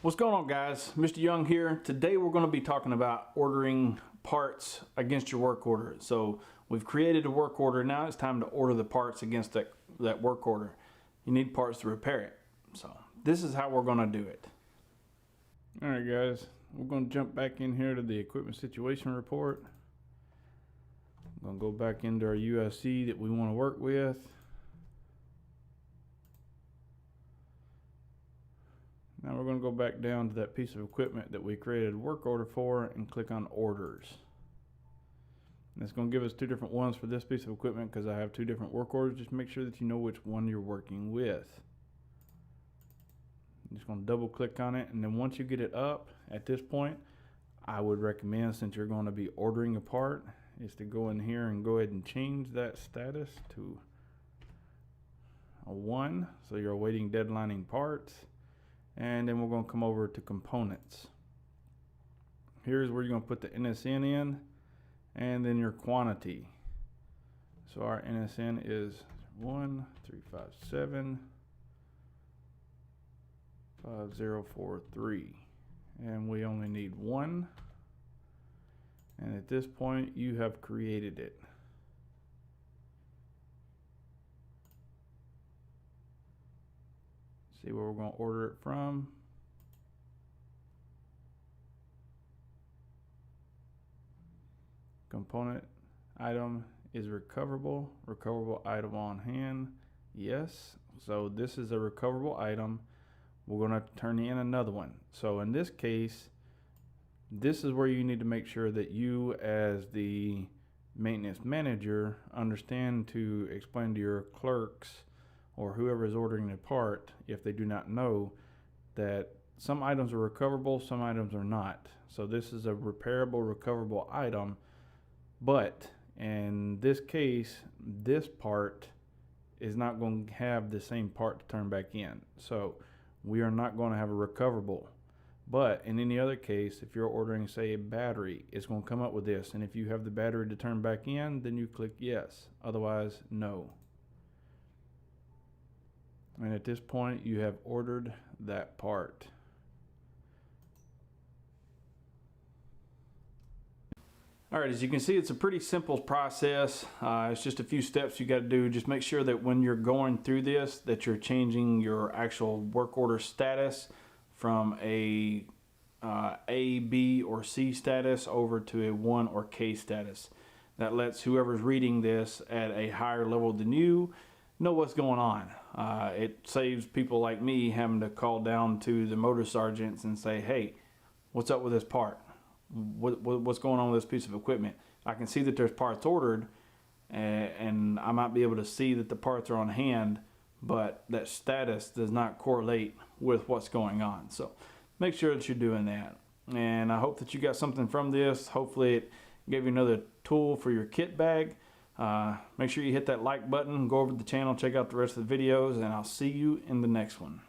What's going on, guys? Mr. Young here. Today we're going to be talking about ordering parts against your work order. So we've created a work order. Now it's time to order the parts against that work order. You need parts to repair it. So this is how we're going to do it. All right, guys, we're going to jump back in here to the equipment situation report. I'm going to go back into our USC that we want to work with. Now we're going to go back down to that piece of equipment that we created a work order for and click on orders. And it's going to give us two different ones for this piece of equipment because I have two different work orders. Just make sure that you know which one you're working with. I'm just going to double click on it, and then once you get it up at this point, I would recommend, since you're going to be ordering a part, is to go in here and go ahead and change that status to a 1, so you're awaiting deadlining parts. And then we're going to come over to components. Here's where you're going to put the NSN in and then your quantity. So our NSN is 1357543, and we only need 1. And at this point you have created it. See where we're going to order it from. Component item is recoverable. Recoverable item on hand. Yes. So this is a recoverable item. We're going to turn in another one. So in this case, this is where you need to make sure that you, as the maintenance manager, understand to explain to your clerks or whoever is ordering the part, if they do not know, that some items are recoverable, some items are not. So this is a repairable, recoverable item, but in this case, this part is not going to have the same part to turn back in. So we are not going to have a recoverable. But in any other case, if you're ordering, say, a battery, it's going to come up with this. And if you have the battery to turn back in, then you click yes. Otherwise, no. And at this point, you have ordered that part. All right, as you can see, it's a pretty simple process. It's just a few steps you got to do. Just make sure that when you're going through this, that you're changing your actual work order status from a B, or C status over to a 1 or K status. That lets whoever's reading this at a higher level than you know what's going on. It saves people like me having to call down to the motor sergeants and say, hey, what's up with this part? What's going on with this piece of equipment? I can see that there's parts ordered, and I might be able to see that the parts are on hand, but that status does not correlate with what's going on. So make sure that you're doing that. And I hope that you got something from this. Hopefully it gave you another tool for your kit bag. Make sure you hit that like button, go over to the channel, check out the rest of the videos, and I'll see you in the next one.